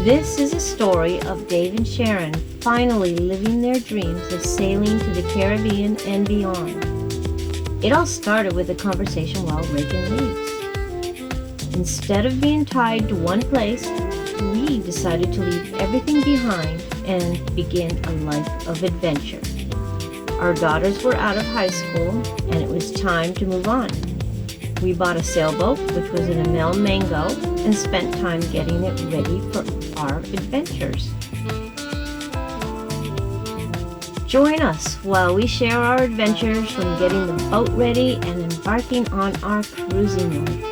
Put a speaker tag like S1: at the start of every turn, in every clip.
S1: This is a story of Dave and Sharon finally living their dreams of sailing to the Caribbean and beyond. It all started with a conversation while raking leaves. Instead of being tied to one place, we decided to leave everything behind and begin a life of adventure. Our daughters were out of high school and it was time to move on. We bought a sailboat, which was an Amel Mango, and spent time getting it ready for our adventures. Join us while we share our adventures from getting the boat ready and embarking on our cruising life.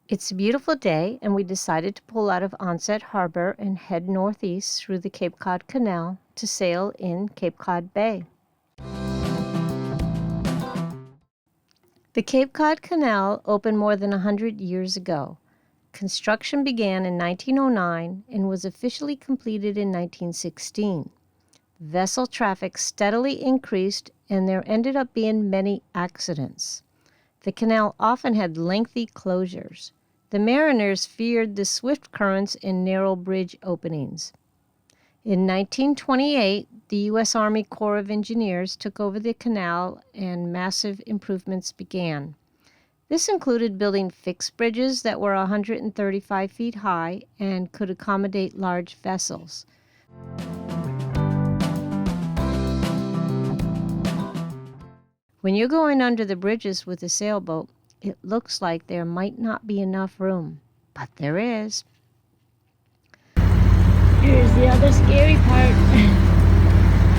S1: It's a beautiful day, and we decided to pull out of Onset Harbor and head northeast through the Cape Cod Canal to sail in Cape Cod Bay. The Cape Cod Canal opened more than 100 years ago. Construction began in 1909 and was officially completed in 1916. Vessel traffic steadily increased, and there ended up being many accidents. The canal often had lengthy closures. The mariners feared the swift currents and narrow bridge openings. In 1928, the U.S. Army Corps of Engineers took over the canal and massive improvements began. This included building fixed bridges that were 135 feet high and could accommodate large vessels. When you're going under the bridges with a sailboat, it looks like there might not be enough room, but there is. Here's the other scary part.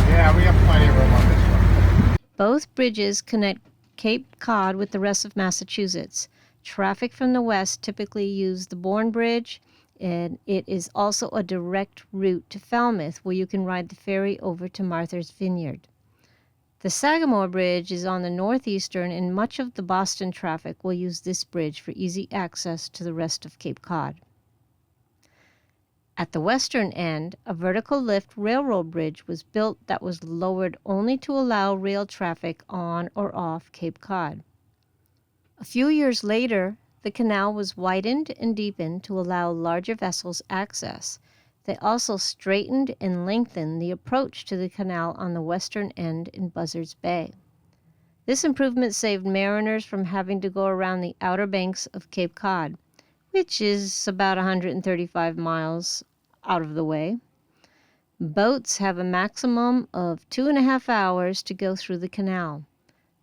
S2: Yeah, we have plenty of room on this one.
S1: Both bridges connect Cape Cod with the rest of Massachusetts. Traffic from the west typically use the Bourne Bridge, and it is also a direct route to Falmouth, where you can ride the ferry over to Martha's Vineyard. The Sagamore Bridge is on the northeastern, and much of the Boston traffic will use this bridge for easy access to the rest of Cape Cod. At the western end, a vertical lift railroad bridge was built that was lowered only to allow rail traffic on or off Cape Cod. A few years later, the canal was widened and deepened to allow larger vessels access. They also straightened and lengthened the approach to the canal on the western end in Buzzards Bay. This improvement saved mariners from having to go around the outer banks of Cape Cod, which is about 135 miles out of the way. Boats have a maximum of 2.5 hours to go through the canal.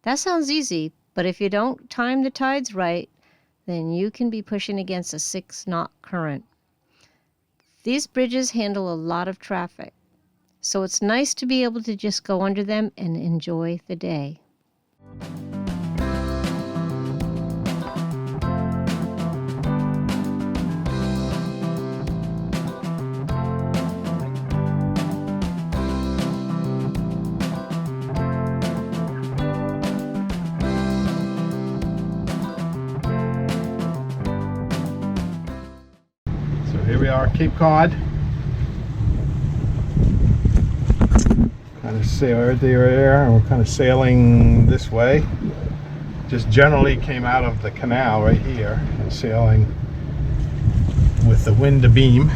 S1: That sounds easy, but if you don't time the tides right, then you can be pushing against a 6-knot current. These bridges handle a lot of traffic, so it's nice to be able to just go under them and enjoy the day.
S2: Here we are, Cape Cod. Kind of sail right there, and we're kind of sailing this way. Just generally came out of the canal right here and sailing with the wind abeam.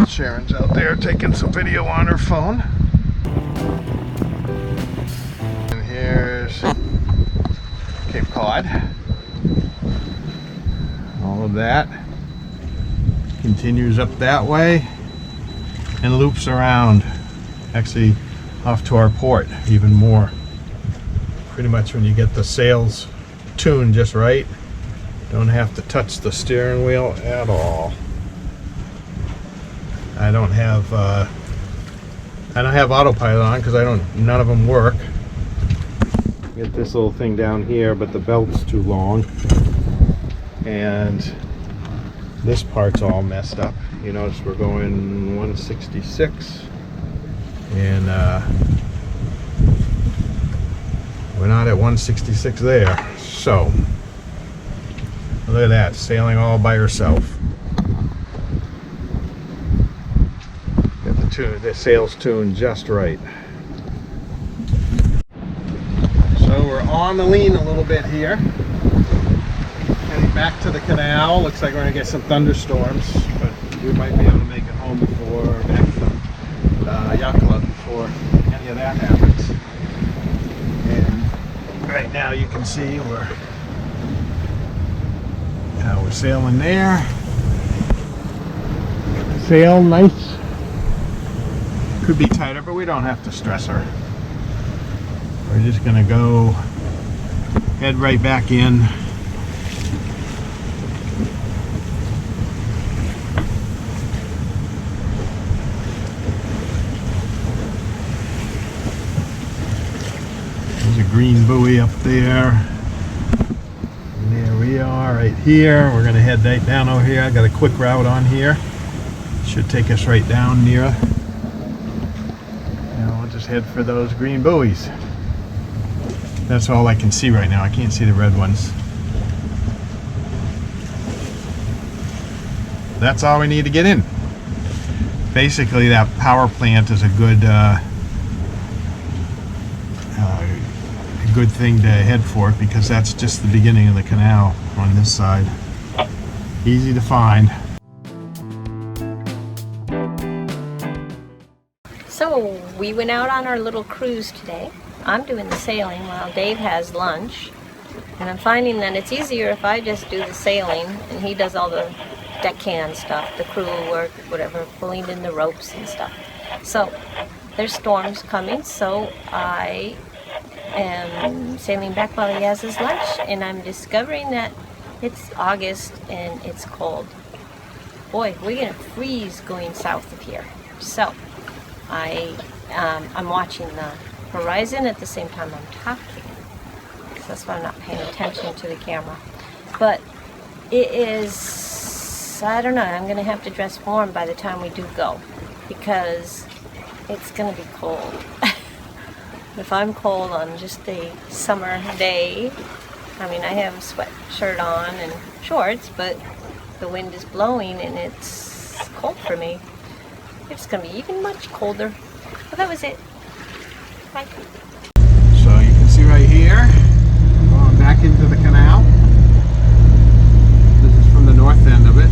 S2: Sharon's out there taking some video on her phone. And here's Cape Cod. All of that continues up that way and loops around, actually off to our port even more. Pretty much when you get the sails tuned just right, don't have to touch the steering wheel at all. I don't have autopilot on because none of them work. Get this little thing down here, but the belt's too long, and this part's all messed up. You notice we're going 166, and we're not at 166 there. So Look at that, sailing all by herself. Got the sails tuned just right. So we're on the lean a little bit here. Heading back to the canal. Looks like we're gonna get some thunderstorms, but we might be able to make it home before, back to the yacht club before any of that happens. And right now you can see we're sailing there. Sail nice. Could be tighter, but we don't have to stress her. We're just gonna go head right back in. There's a green buoy up there. And there we are right here. We're gonna head right down over here. I got a quick route on here. Should take us right down near. And we'll just head for those green buoys. That's all I can see right now. I can't see the red ones. That's all we need to get in. Basically, that power plant is a good thing to head for, because that's just the beginning of the canal on this side. Easy to find.
S1: So we went out on our little cruise today. I'm doing the sailing while Dave has lunch, and I'm finding that it's easier if I just do the sailing and he does all the deckhand stuff, the crew work, whatever, pulling in the ropes and stuff. So there's storms coming, so I am sailing back while he has his lunch, and I'm discovering that it's August and it's cold. Boy, we're gonna freeze going south of here. So I'm watching the horizon at the same time I'm talking. So that's why I'm not paying attention to the camera. But it is, I don't know, I'm gonna have to dress warm by the time we do go, because it's gonna be cold. If I'm cold on just a summer day, I mean, I have a sweatshirt on and shorts, but the wind is blowing and it's cold for me. It's gonna be even much colder. Well, that was it. Bye.
S2: So you can see right here, going back into the canal. This is from the north end of it,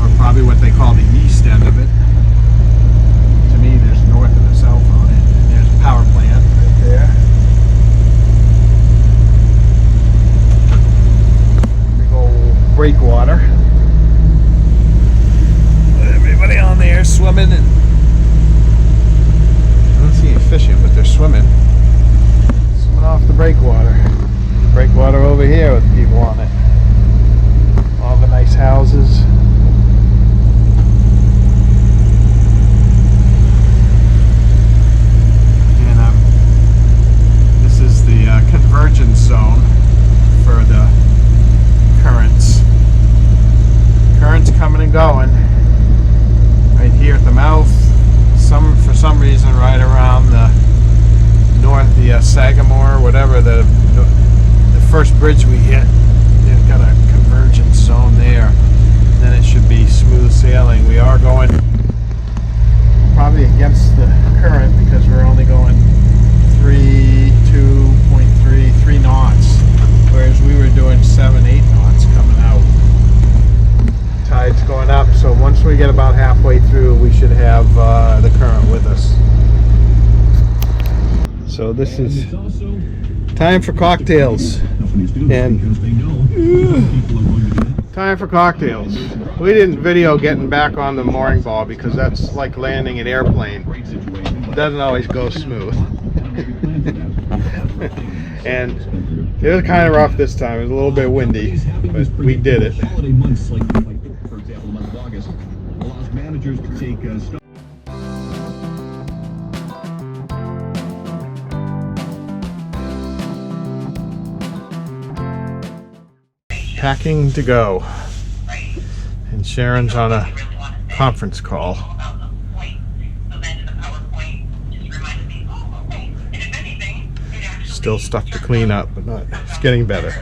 S2: or probably what they call the east end of it. To me, there's north and the south on it. And there's a power plant right there. Big old breakwater. Everybody on there swimming, and I don't see any fishing, but they're swimming off the breakwater. Breakwater over here with people on it. All the nice houses. And this is the convergence zone for the currents. Currents coming and going. Right here at the mouth. For some reason, right around the Sagamore, whatever, the first bridge we hit, they've got a convergence zone there. Then it should be smooth sailing. We are going probably against the current, because we're only going 3 knots, whereas we were doing 7-8 knots coming out. Tide's going up, so once we get about halfway through, we should have the current with us. So this is time for cocktails, and time for cocktails. We didn't video getting back on the mooring ball, because that's like landing an airplane. It doesn't always go smooth. And it was kind of rough this time. It was a little bit windy, but we did it. Packing to go, and Sharon's on a conference call. Still stuff to clean up, but it's getting better.